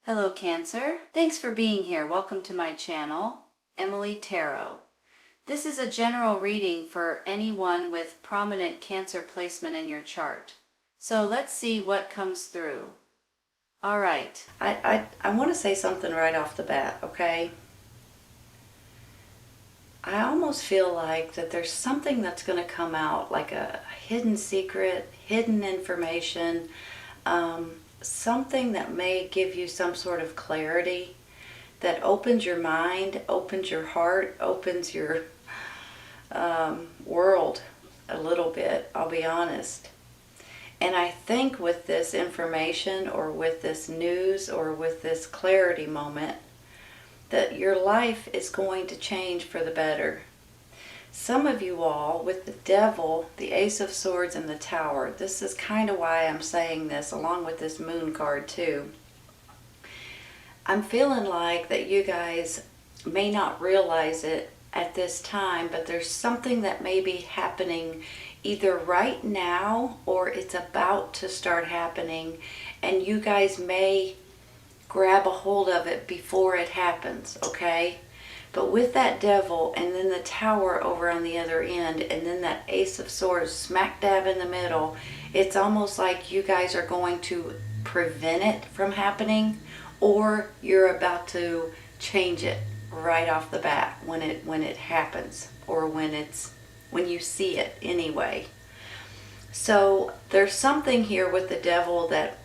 Hello Cancer, thanks for being here. Welcome to my channel, Emily Tarot. This is a general reading for anyone with prominent Cancer placement in your chart. So let's see what comes through. All right. I want to say something right off the bat, okay? I almost feel like that there's something that's going to come out, like a hidden secret, hidden information, something that may give you some sort of clarity that opens your mind, opens your heart, opens your world a little bit, I'll be honest. And I think with this information or with this news or with this clarity moment, that your life is going to change for the better. Some of you all, with the Devil, the Ace of Swords, and the Tower, this is kind of why I'm saying this, along with this Moon card too. I'm feeling like that you guys may not realize it at this time, but there's something that may be happening either right now or it's about to start happening, and you guys may grab a hold of it before it happens, okay? But with that Devil and then the Tower over on the other end and then that Ace of Swords smack dab in the middle, it's almost like you guys are going to prevent it from happening, or you're about to change it right off the bat when it happens, or when you see it anyway. So there's something here with the Devil that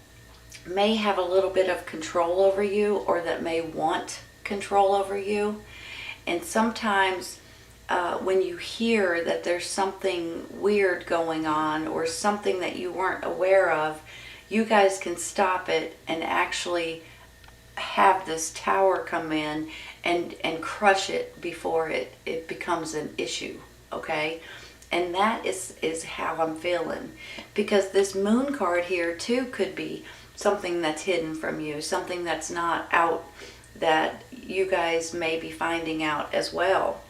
may have a little bit of control over you, or that may want control over you. And sometimes when you hear that there's something weird going on or something that you weren't aware of, you guys can stop it and actually have this Tower come in and crush it before it becomes an issue, okay? And that is how I'm feeling, because this Moon card here too could be something that's hidden from you, something that's not out, that you guys may be finding out as well.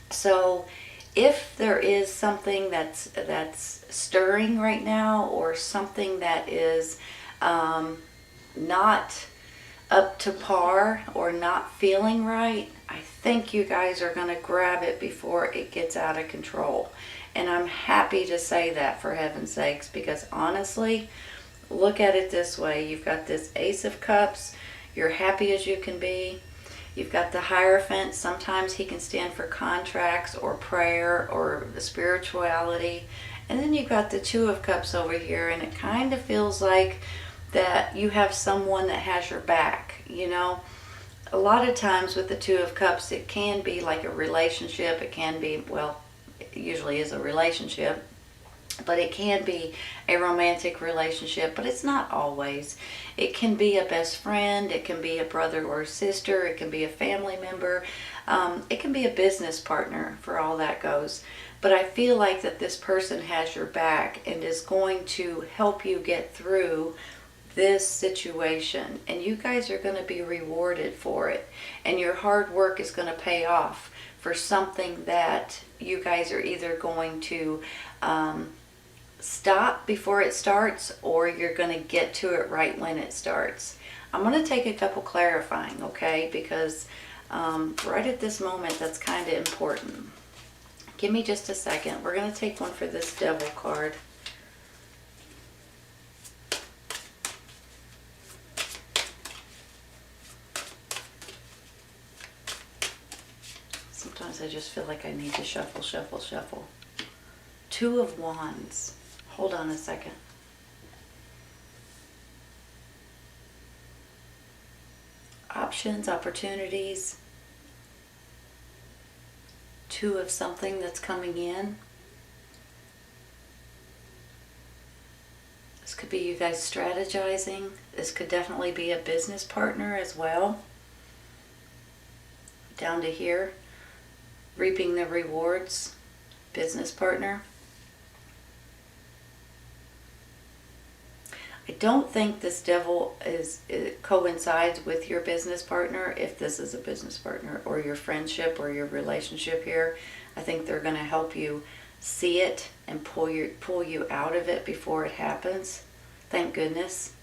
So if there is something that's stirring right now, or something that is not up to par or not feeling right, I think you guys are going to grab it before it gets out of control. And I'm happy to say that, for heaven's sakes, because honestly, look at it this way. You've got this Ace of Cups. You're happy as you can be. You've got the Hierophant. Sometimes he can stand for contracts or prayer or the spirituality. And then you've got the Two of Cups over here, and it kind of feels like that you have someone that has your back. You know, a lot of times with the Two of Cups, it can be like a relationship. It can be, well, it usually is a relationship, but it can be a romantic relationship, but it's not always. It can be a best friend, it can be a brother or sister, it can be a family member, it can be a business partner, for all that goes. But I feel like that this person has your back and is going to help you get through this situation, and you guys are going to be rewarded for it, and your hard work is going to pay off for something that you guys are either going to stop before it starts, or you're going to get to it right when it starts. I'm going to take a couple clarifying, okay, because right at this moment that's kind of important. Give me just a second. We're going to take one for this Devil card. Sometimes I just feel like I need to shuffle, shuffle, shuffle. Two of Wands. Hold on a second. Options, opportunities. Two of something that's coming in. This could be you guys strategizing. This could definitely be a business partner as well. Down to here, reaping the rewards, business partner. I don't think this Devil coincides with your business partner, if this is a business partner, or your friendship or your relationship here. I think they're going to help you see it and pull you out of it before it happens. Thank goodness.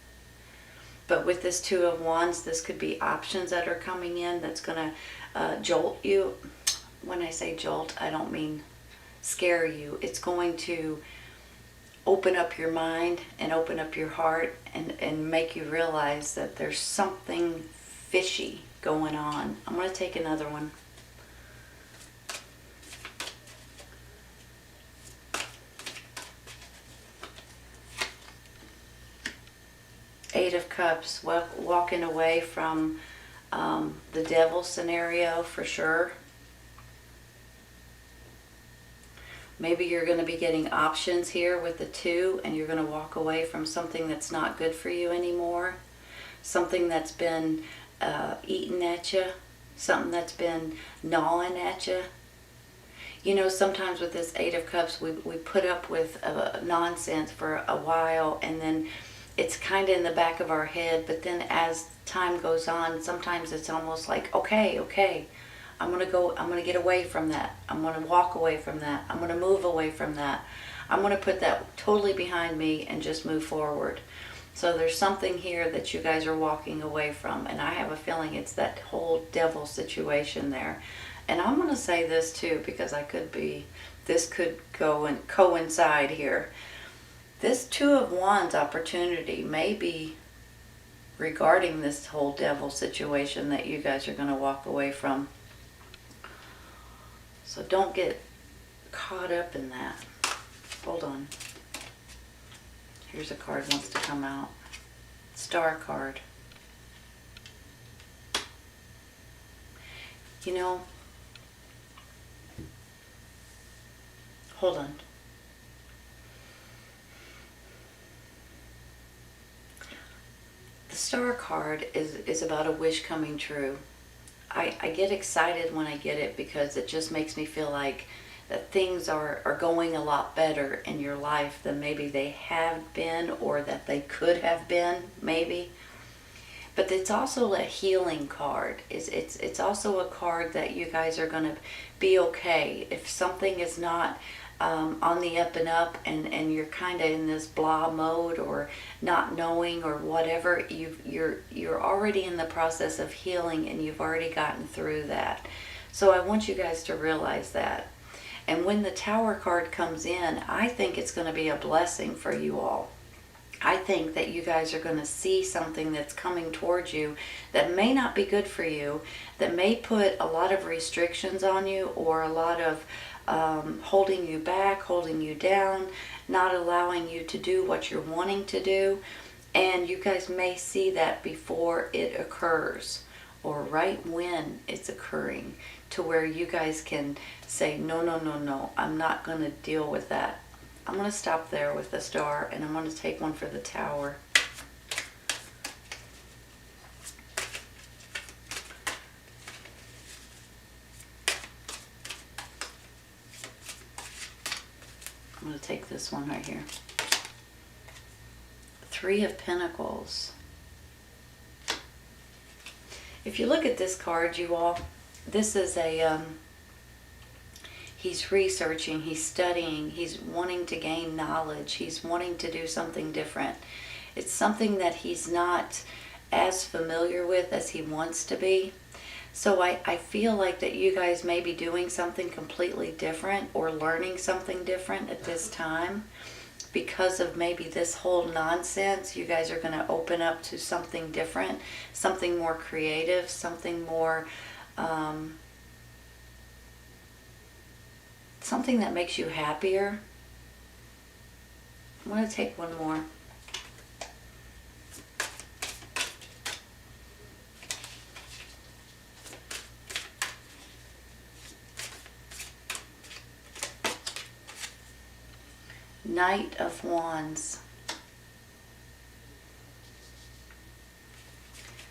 But with this Two of Wands, this could be options that are coming in that's going to jolt you. When I say jolt, I don't mean scare you. It's going to open up your mind and open up your heart and make you realize that there's something fishy going on. I'm going to take another one. Eight of Cups, walking away from the devil scenario for sure. Maybe you're going to be getting options here with the 2, and you're going to walk away from something that's not good for you anymore. Something that's been eating at you. Something that's been gnawing at you. You know, sometimes with this Eight of Cups, we put up with nonsense for a while, and then it's kind of in the back of our head. But then as time goes on, sometimes it's almost like, okay, I'm going to get away from that. I'm going to walk away from that. I'm going to move away from that. I'm going to put that totally behind me and just move forward. So there's something here that you guys are walking away from. And I have a feeling it's that whole devil situation there. And I'm going to say this too, because this could go and coincide here. This Two of Wands opportunity may be regarding this whole devil situation that you guys are going to walk away from. So don't get caught up in that. Hold on. Here's a card wants to come out. Star card. You know, hold on. The Star card is about a wish coming true. I get excited when I get it because it just makes me feel like that things are going a lot better in your life than maybe they have been, or that they could have been, maybe. But it's also a healing card. It's also a card that you guys are going to be okay. If something is not on the up and up, and you're kind of in this blah mode or not knowing or whatever, you're already in the process of healing, and you've already gotten through that. So I want you guys to realize that. And when the Tower card comes in, I think it's going to be a blessing for you all. I think that you guys are going to see something that's coming towards you that may not be good for you, that may put a lot of restrictions on you, or a lot of holding you back, holding you down, not allowing you to do what you're wanting to do. And you guys may see that before it occurs, or right when it's occurring, to where you guys can say, no, I'm not going to deal with that. I'm going to stop there with the Star, and I'm going to take one for the Tower. I'm going to take this one right here. Three of Pentacles. If you look at this card, you all, this is a, he's researching, he's studying, he's wanting to gain knowledge, he's wanting to do something different. It's something that he's not as familiar with as he wants to be. So I feel like that you guys may be doing something completely different, or learning something different at this time. Because of maybe this whole nonsense, you guys are going to open up to something different, something more creative, something more, something that makes you happier. I'm going to take one more. Knight of Wands.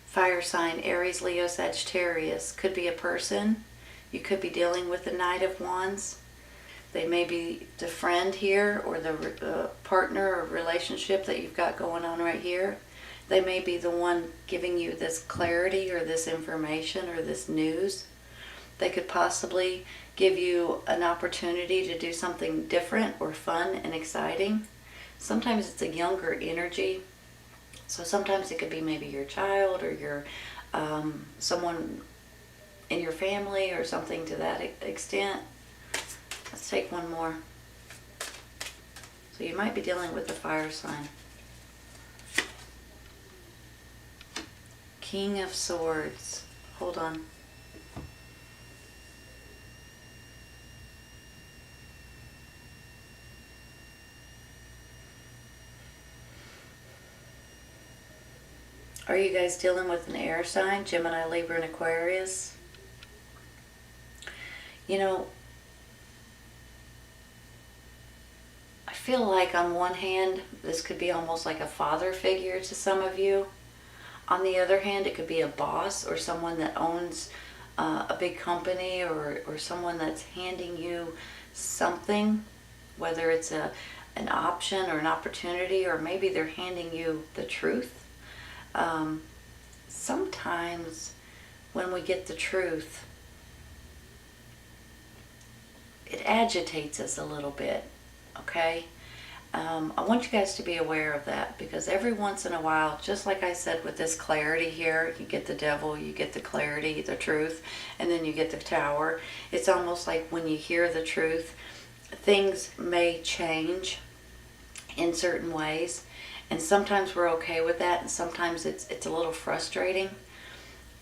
Fire sign, Aries, Leo, Sagittarius. Could be a person. You could be dealing with the Knight of Wands. They may be the friend here, or the partner or relationship that you've got going on right here. They may be the one giving you this clarity, or this information, or this news. They could possibly give you an opportunity to do something different or fun and exciting. Sometimes it's a younger energy. So sometimes it could be maybe your child or your someone in your family or something to that extent. Let's take one more. So you might be dealing with a fire sign. King of Swords. Hold on. Are you guys dealing with an air sign? Gemini, Libra, and Aquarius? You know, I feel like on one hand, this could be almost like a father figure to some of you. On the other hand, it could be a boss or someone that owns a big company, or someone that's handing you something, whether it's an option or an opportunity, or maybe they're handing you the truth. Sometimes when we get the truth, it agitates us a little bit, okay? I want you guys to be aware of that, because every once in a while, just like I said with this clarity here, you get the devil, you get the clarity, the truth, and then you get the tower. It's almost like when you hear the truth, things may change in certain ways, and sometimes we're okay with that, and sometimes it's a little frustrating.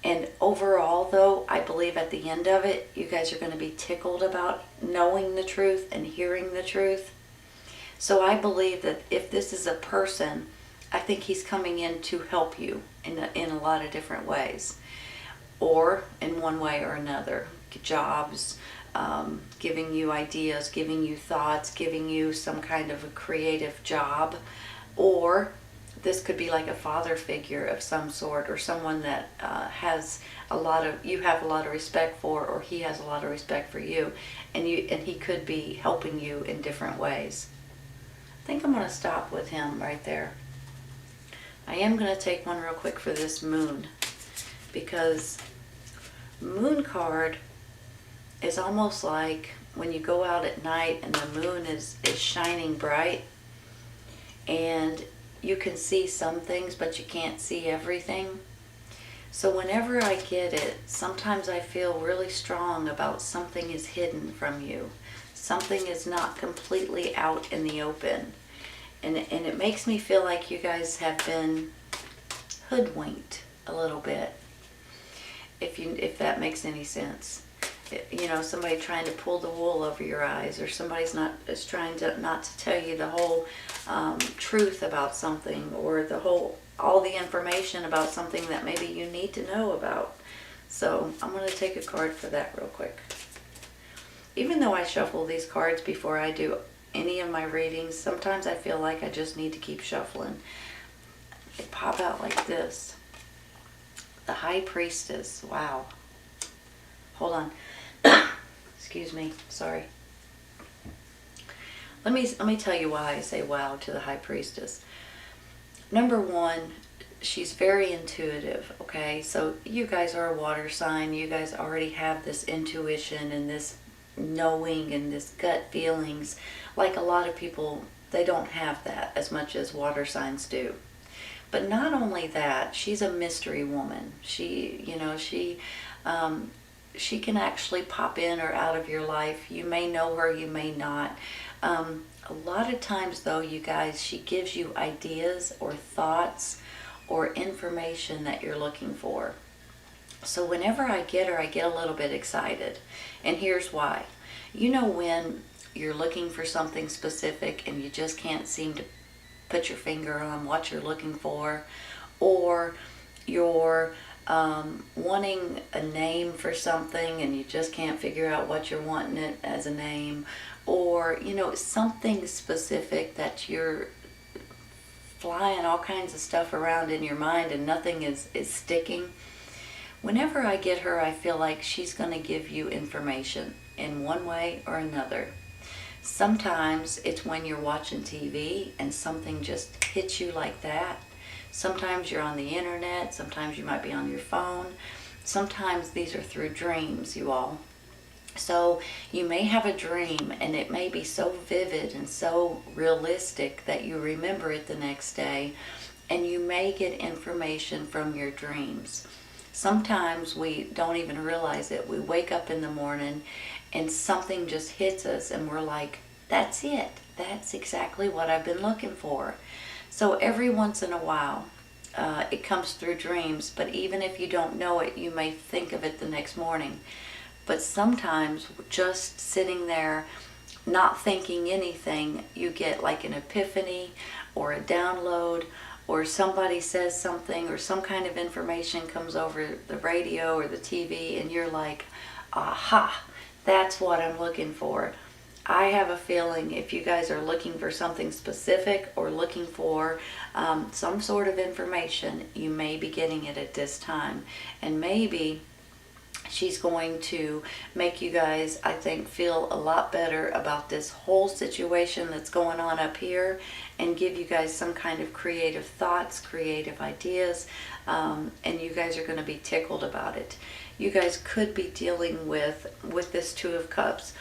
And overall, though, I believe at the end of it, you guys are going to be tickled about knowing the truth and hearing the truth. So I believe that if this is a person, I think he's coming in to help you in a lot of different ways, or in one way or another. Jobs, giving you ideas, giving you thoughts, giving you some kind of a creative job, or this could be like a father figure of some sort, or someone that you have a lot of respect for, or he has a lot of respect for you, and he could be helping you in different ways. I think I'm going to stop with him right there. I am going to take one real quick for this moon, because moon card is almost like when you go out at night and the moon is shining bright, and you can see some things, but you can't see everything. So whenever I get it, sometimes I feel really strong about something is hidden from you. Something is not completely out in the open. And it makes me feel like you guys have been hoodwinked a little bit, if that makes any sense. Somebody trying to pull the wool over your eyes, or somebody's is trying to not to tell you the whole truth about something, or all the information about something that maybe you need to know about. So I'm going to take a card for that real quick. Even though I shuffle these cards before I do any of my readings, sometimes I feel like I just need to keep shuffling. They pop out like this. The High Priestess. Wow. Hold on. Excuse me. Sorry. Let me tell you why I say wow to the High Priestess. Number one, she's very intuitive, okay? So you guys are a water sign. You guys already have this intuition and this knowing and this gut feelings. Like a lot of people, they don't have that as much as water signs do. But not only that, she's a mystery woman. She can actually pop in or out of your life. You may know her, you may not. A lot of times though, you guys, she gives you ideas or thoughts or information that you're looking for. So whenever I get her, I get a little bit excited. And here's why. When you're looking for something specific and you just can't seem to put your finger on what you're looking for, or you're wanting a name for something and you just can't figure out what you're wanting it as a name, or something specific that you're flying all kinds of stuff around in your mind and nothing is sticking. Whenever I get her, I feel like she's going to give you information in one way or another. Sometimes it's when you're watching TV and something just hits you like that. Sometimes you're on the internet. Sometimes you might be on your phone. Sometimes these are through dreams, you all. So you may have a dream and it may be so vivid and so realistic that you remember it the next day. and you may get information from your dreams. Sometimes we don't even realize it. We wake up in the morning and something just hits us and we're like, that's it. That's exactly what I've been looking for. So every once in a while, it comes through dreams, but even if you don't know it, you may think of it the next morning. But sometimes just sitting there, not thinking anything, you get like an epiphany or a download, or somebody says something, or some kind of information comes over the radio or the TV, and you're like, aha, that's what I'm looking for. I have a feeling if you guys are looking for something specific or looking for some sort of information, you may be getting it at this time. And maybe she's going to make you guys, I think, feel a lot better about this whole situation that's going on up here, and give you guys some kind of creative thoughts, creative ideas, and you guys are going to be tickled about it. You guys could be dealing with this Two of Cups.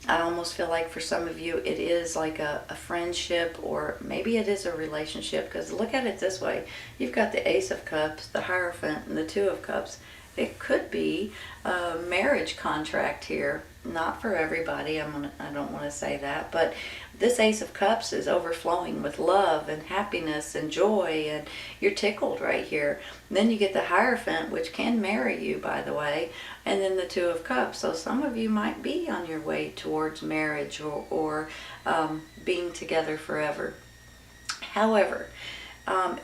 I almost feel like for some of you it is like a friendship, or maybe it is a relationship, because look at it this way. You've got the Ace of Cups, the Hierophant, and the Two of Cups. It could be a marriage contract here. Not for everybody, I don't want to say that, but this Ace of Cups is overflowing with love and happiness and joy, and you're tickled right here. And then you get the Hierophant, which can marry you, by the way, and then the Two of Cups. So some of you might be on your way towards marriage or being together forever. However,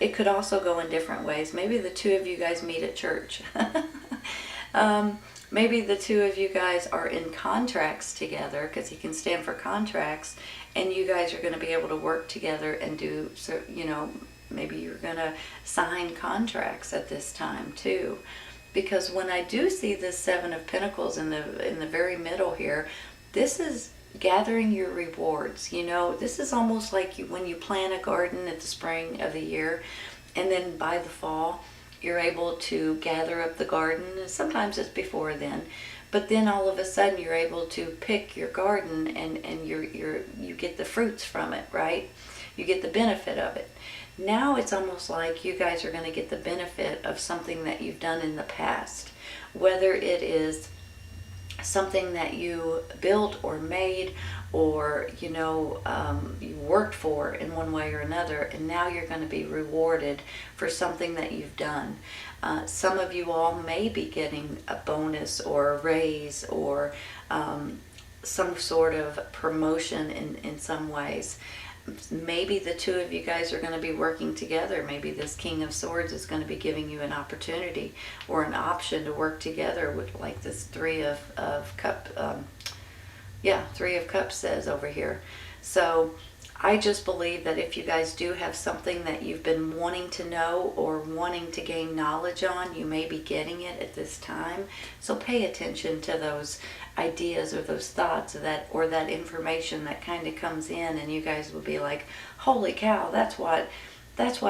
it could also go in different ways. Maybe the two of you guys meet at church. Maybe the two of you guys are in contracts together, because he can stand for contracts, and you guys are going to be able to work together and do, so maybe you're going to sign contracts at this time too. Because when I do see this Seven of Pentacles in the very middle here, this is gathering your rewards. This is almost like when you plant a garden at the spring of the year, and then by the fall you're able to gather up the garden. Sometimes it's before then, but then all of a sudden you're able to pick your garden, and you get the fruits from it, right? You get the benefit of it. Now it's almost like you guys are going to get the benefit of something that you've done in the past, whether it is something that you built or made, or you worked for in one way or another, and now you're going to be rewarded for something that you've done. Some of you all may be getting a bonus or a raise, or some sort of promotion in some ways. Maybe the two of you guys are going to be working together. Maybe this King of Swords is going to be giving you an opportunity or an option to work together with, like this Three of Cups. Three of Cups says over here. So I just believe that if you guys do have something that you've been wanting to know or wanting to gain knowledge on, you may be getting it at this time. So pay attention to those ideas or those thoughts, or that information that kind of comes in, and you guys will be like, holy cow, that's what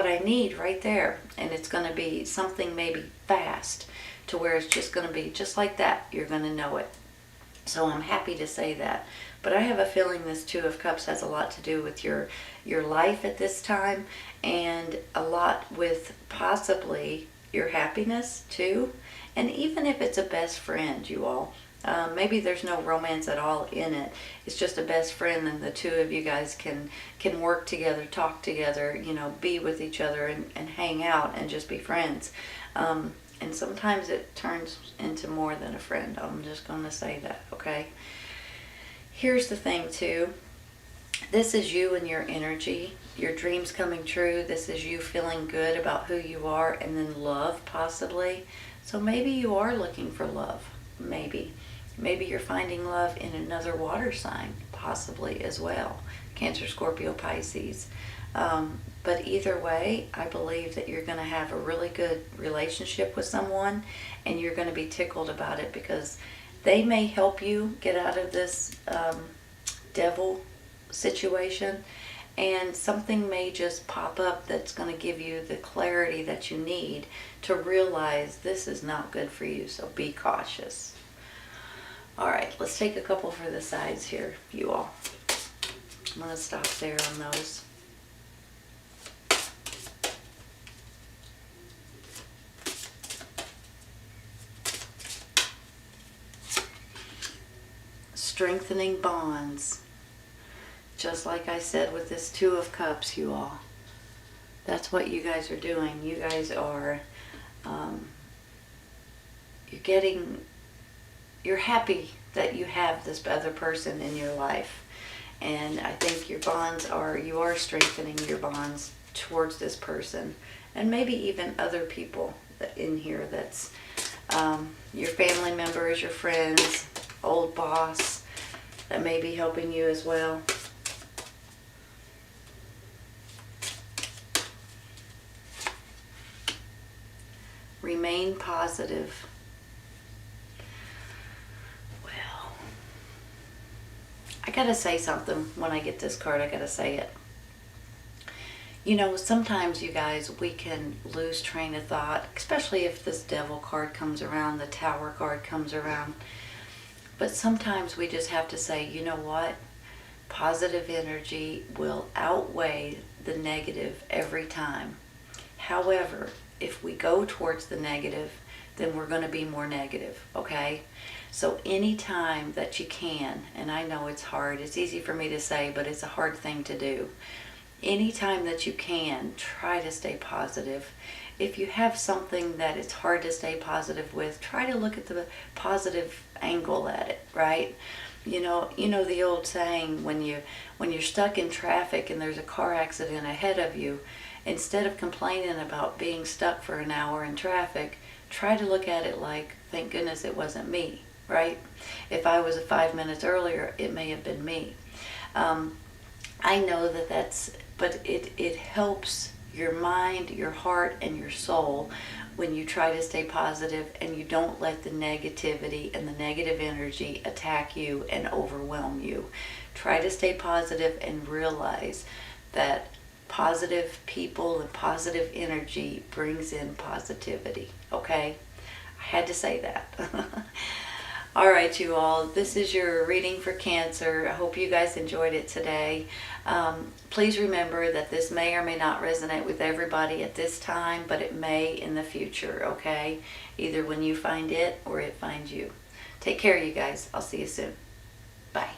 I need right there. And it's going to be something maybe fast, to where it's just going to be just like that. You're going to know it. So I'm happy to say that. But I have a feeling this Two of Cups has a lot to do with your life at this time, and a lot with possibly your happiness too. And even if it's a best friend, you all, maybe there's no romance at all in it. It's just a best friend, and the two of you guys can work together, talk together, be with each other, and hang out and just be friends. And sometimes it turns into more than a friend. I'm just going to say that, okay? Here's the thing too. This is you and your energy, your dreams coming true. This is you feeling good about who you are, and then love possibly. So maybe you are looking for love. Maybe you're finding love in another water sign, possibly as well. Cancer, Scorpio, Pisces. But either way, I believe that you're going to have a really good relationship with someone, and you're going to be tickled about it, because they may help you get out of this devil situation, and something may just pop up that's going to give you the clarity that you need to realize this is not good for you, so be cautious. All right, let's take a couple for the sides here, you all. I'm going to stop there on those. strengthening bonds. Just like I said with this Two of Cups, you all. That's what you guys are doing. You guys are, you're happy that you have this other person in your life. And I think you are strengthening your bonds towards this person. And maybe even other people in here that's your family members, your friends, old boss that may be helping you as well. Remain positive. Well, I gotta say something when I get this card. I gotta say it. You know, sometimes you guys, we can lose train of thought, especially if this Devil card comes around, the Tower card comes around. But sometimes we just have to say, you know what? Positive energy will outweigh the negative every time. However, if we go towards the negative, then we're going to be more negative, okay? So anytime that you can, and I know it's hard, it's easy for me to say, but it's a hard thing to do. Anytime that you can, try to stay positive. If you have something that it's hard to stay positive with, try to look at the positive angle at it, right? You know the old saying, when you're stuck in traffic and there's a car accident ahead of you, instead of complaining about being stuck for an hour in traffic, try to look at it like, thank goodness it wasn't me, right? If I was 5 minutes earlier, it may have been me. I know but it helps your mind, your heart, and your soul when you try to stay positive and you don't let the negativity and the negative energy attack you and overwhelm you. Try to stay positive and realize that positive people and positive energy brings in positivity, okay? I had to say that. All right, you all, this is your reading for Cancer. I hope you guys enjoyed it today. Please remember that this may or may not resonate with everybody at this time, but it may in the future, okay? Either when you find it or it finds you. Take care, you guys. I'll see you soon. Bye.